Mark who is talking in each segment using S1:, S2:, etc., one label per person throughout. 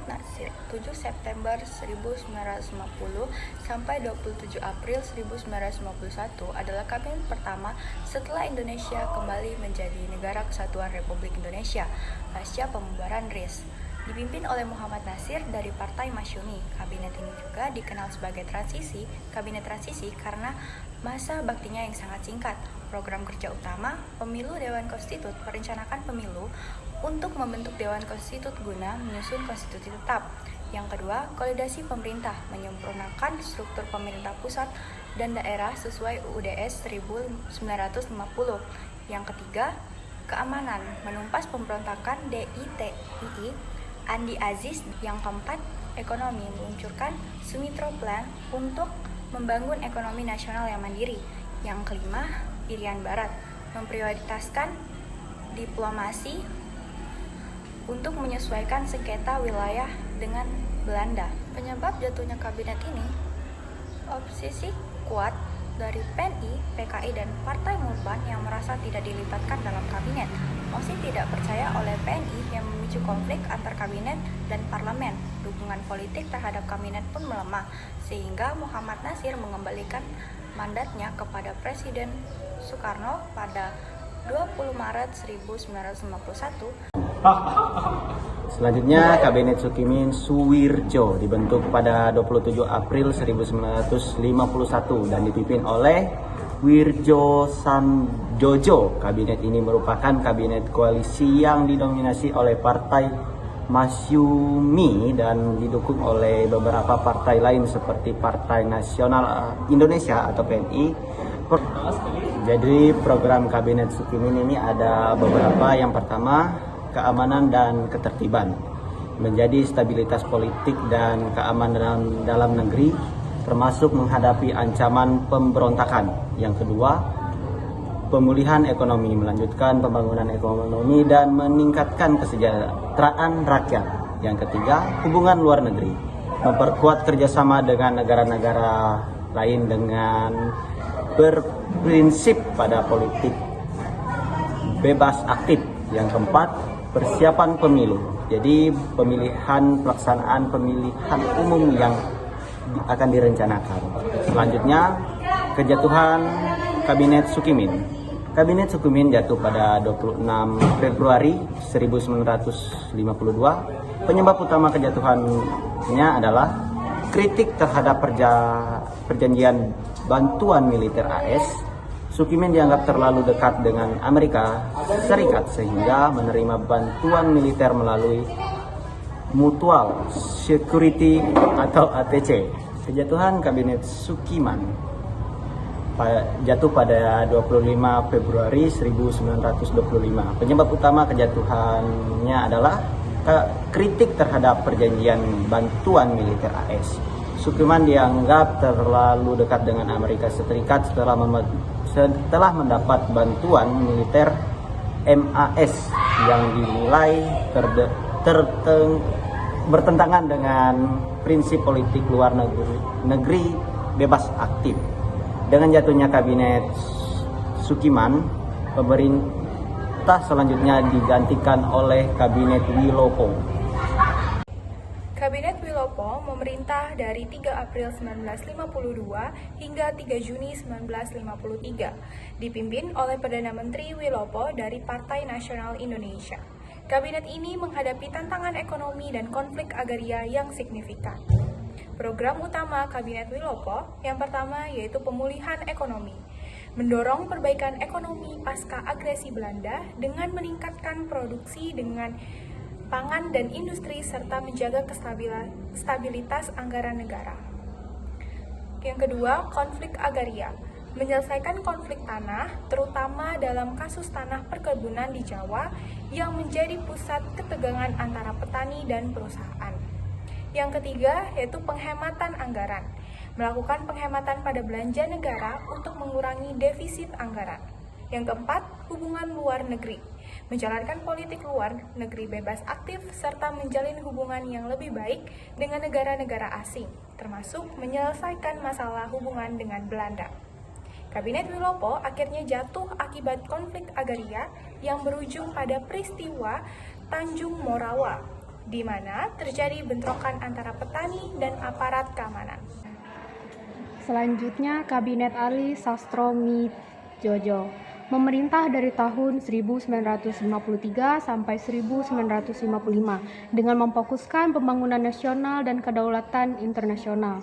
S1: Natsir 7 September 1950 sampai 27 April 1951 adalah kabinet pertama setelah Indonesia kembali menjadi Negara Kesatuan Republik Indonesia pasca pembubaran RIS. Dipimpin oleh Muhammad Natsir dari Partai Masyumi. Kabinet ini juga dikenal sebagai kabinet transisi karena masa baktinya yang sangat singkat. Program kerja utama, pemilu Dewan Konstitut merencanakan pemilu untuk membentuk Dewan Konstitut guna menyusun konstitusi tetap. Yang kedua, konsolidasi pemerintah, menyempurnakan struktur pemerintah pusat dan daerah sesuai UUDS 1950. Yang ketiga, keamanan, menumpas pemberontakan DITII, Andi Aziz. Yang keempat, ekonomi, meluncurkan Sumitro Plan untuk membangun ekonomi nasional yang mandiri. Yang kelima, Irian Barat, memprioritaskan diplomasi untuk menyesuaikan sengketa wilayah dengan Belanda. Penyebab jatuhnya kabinet ini, oposisi kuat dari PNI, PKI, dan Partai Mulpan yang merasa tidak dilibatkan dalam kabinet. Masih tidak percaya oleh PNI yang memicu konflik antar kabinet dan parlemen. Dukungan politik terhadap kabinet pun melemah, sehingga Muhammad Natsir mengembalikan mandatnya kepada Presiden Soekarno pada 20 Maret 1951.
S2: Selanjutnya, Kabinet Sukimin Suwirjo dibentuk pada 27 April 1951 dan dipimpin oleh Wirjo Sanjojo. Kabinet ini merupakan kabinet koalisi yang didominasi oleh Partai Masyumi dan didukung oleh beberapa partai lain seperti Partai Nasional Indonesia atau PNI. Jadi program Kabinet Sukimin ini ada beberapa. Yang pertama, keamanan dan ketertiban, menjadi stabilitas politik dan keamanan dalam negeri, termasuk menghadapi ancaman pemberontakan. Yang kedua, pemulihan ekonomi, melanjutkan pembangunan ekonomi dan meningkatkan kesejahteraan rakyat. Yang ketiga, hubungan luar negeri, memperkuat kerjasama dengan negara-negara lain dengan berprinsip pada politik bebas aktif. Yang keempat, persiapan pemilu, jadi pelaksanaan pemilihan umum yang akan direncanakan. Selanjutnya, kejatuhan Kabinet Sukimin. Kabinet Sukimin jatuh pada 26 Februari 1952. Penyebab utama kejatuhannya adalah kritik terhadap perjanjian bantuan militer AS. Sukimin dianggap terlalu dekat dengan Amerika Serikat sehingga menerima bantuan militer melalui Mutual Security atau ATC. Kejatuhan Kabinet Sukiman jatuh pada 25 Februari 1925. Penyebab utama kejatuhannya adalah kritik terhadap perjanjian bantuan militer AS. Sukiman dianggap terlalu dekat dengan Amerika Serikat setelah mendapat bantuan militer MAS yang dinilai bertentangan dengan prinsip politik luar negeri bebas aktif. Dengan jatuhnya Kabinet Sukiman, pemerintah selanjutnya digantikan oleh Kabinet Wilopo.
S1: Kabinet Wilopo memerintah dari 3 April 1952 hingga 3 Juni 1953, dipimpin oleh Perdana Menteri Wilopo dari Partai Nasional Indonesia. Kabinet ini menghadapi tantangan ekonomi dan konflik agraria yang signifikan. Program utama Kabinet Wilopo yang pertama yaitu pemulihan ekonomi, mendorong perbaikan ekonomi pasca agresi Belanda dengan meningkatkan produksi dengan pangan dan industri serta menjaga stabilitas anggaran negara. Yang kedua, konflik agraria, menyelesaikan konflik tanah, terutama dalam kasus tanah perkebunan di Jawa yang menjadi pusat ketegangan antara petani dan perusahaan. Yang ketiga, yaitu penghematan anggaran, melakukan penghematan pada belanja negara untuk mengurangi defisit anggaran. Yang keempat, hubungan luar negeri, menjalankan politik luar negeri bebas aktif serta menjalin hubungan yang lebih baik dengan negara-negara asing, termasuk menyelesaikan masalah hubungan dengan Belanda. Kabinet Wilopo akhirnya jatuh akibat konflik agraria yang berujung pada peristiwa Tanjung Morawa di mana terjadi bentrokan antara petani dan aparat keamanan.
S3: Selanjutnya, Kabinet Ali Sastro-Midjojo memerintah dari tahun 1953 sampai 1955 dengan memfokuskan pembangunan nasional dan kedaulatan internasional.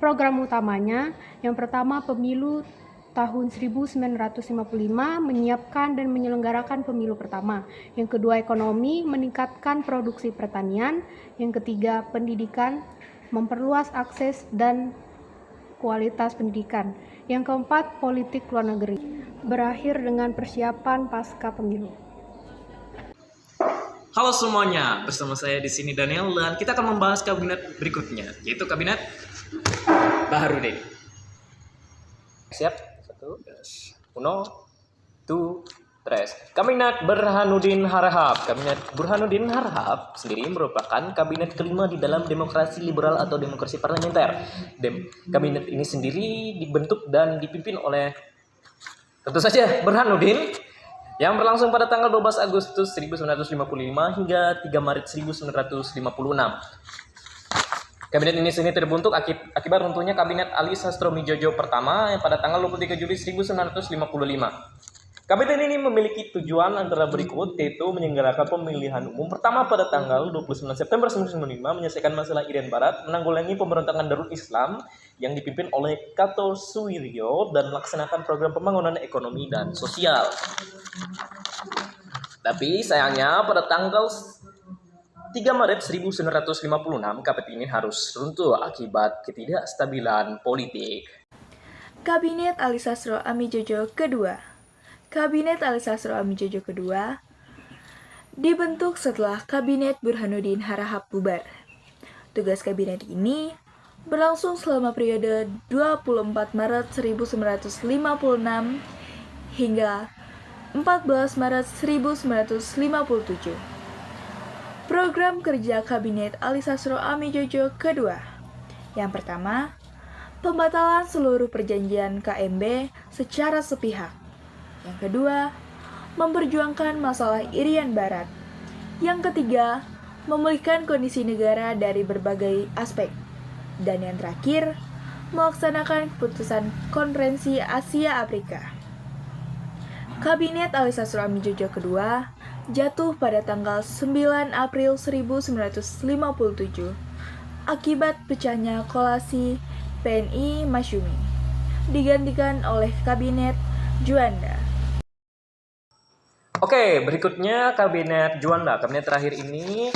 S3: Program utamanya, yang pertama pemilu tahun 1955 menyiapkan dan menyelenggarakan pemilu pertama. Yang kedua ekonomi, meningkatkan produksi pertanian. Yang ketiga pendidikan, memperluas akses dan kualitas pendidikan. Yang keempat politik luar negeri, berakhir dengan persiapan pasca pemilu.
S4: Halo semuanya, bersama saya di sini Daniel dan kita akan membahas kabinet berikutnya, yaitu kabinet Baharudin. Siap? 1, 2, 3. Kabinet Burhanuddin Harahap. Kabinet Burhanuddin Harahap sendiri merupakan kabinet kelima di dalam demokrasi liberal atau demokrasi parlementer. Kabinet ini sendiri dibentuk dan dipimpin oleh tentu saja Burhanuddin yang berlangsung pada tanggal 12 Agustus 1955 hingga 3 Maret 1956. Kabinet ini sendiri terbentuk akibat runtuhnya Kabinet Ali Sastro-Midjojo pertama yang pada tanggal 23 Juli 1955. Kabinet ini memiliki tujuan antara berikut, yaitu menyelenggarakan pemilihan umum pertama pada tanggal 29 September 1995, menyelesaikan masalah Irian Barat, menanggulangi pemberontakan Darul Islam yang dipimpin oleh Kartosuwiryo, dan melaksanakan program pembangunan ekonomi dan sosial. Tapi sayangnya pada tanggal 3 Maret 1956, kabinet ini harus runtuh akibat ketidakstabilan politik.
S1: Kabinet Ali Sastro-Amidjojo kedua. Kabinet Ali Sastro-Amidjojo kedua dibentuk setelah Kabinet Burhanuddin Harahap bubar. Tugas kabinet ini berlangsung selama periode 24 Maret 1956 hingga 14 Maret 1957. Program kerja Kabinet Ali Sastro-Amidjojo kedua. Yang pertama, pembatalan seluruh perjanjian KMB secara sepihak. Yang kedua, memperjuangkan masalah Irian Barat. Yang ketiga, memulihkan kondisi negara dari berbagai aspek. Dan yang terakhir, melaksanakan keputusan Konferensi Asia Afrika. Kabinet Ali Sastro-Amidjojo kedua jatuh pada tanggal 9 April 1957 akibat pecahnya koalisi PNI Masyumi, digantikan oleh Kabinet Juanda.
S4: Oke, berikutnya Kabinet Juanda. Kabinet terakhir ini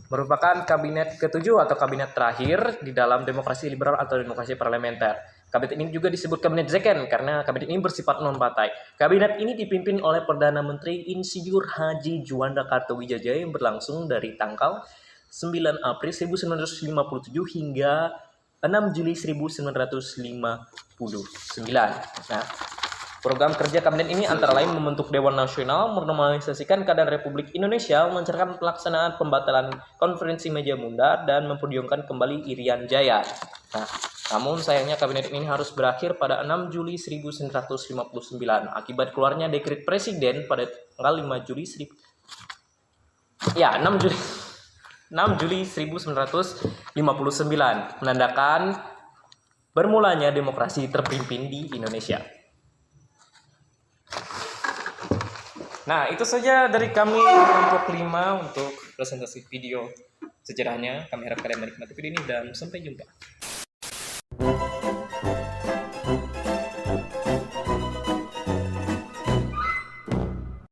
S4: merupakan kabinet ketujuh atau kabinet terakhir di dalam demokrasi liberal atau demokrasi parlementer. Kabinet ini juga disebut Kabinet Zeken karena kabinet ini bersifat non-partai. Kabinet ini dipimpin oleh Perdana Menteri Insinyur Haji Juanda Kartowijaya yang berlangsung dari tanggal 9 April 1957 hingga 6 Juli 1959. Nah, program kerja kabinet ini antara lain membentuk Dewan Nasional, menormalisasikan keadaan Republik Indonesia, melancarkan pelaksanaan pembatalan konferensi meja bundar, dan memperjuangkan kembali Irian Jaya. Nah, namun sayangnya kabinet ini harus berakhir pada 6 Juli 1959 akibat keluarnya dekret presiden pada tanggal 6 Juli 1959 menandakan bermulanya demokrasi terpimpin di Indonesia. Nah, itu saja dari kami kelompok 5 untuk presentasi video sejarahnya. Kami harap kalian menikmati video ini dan sampai jumpa.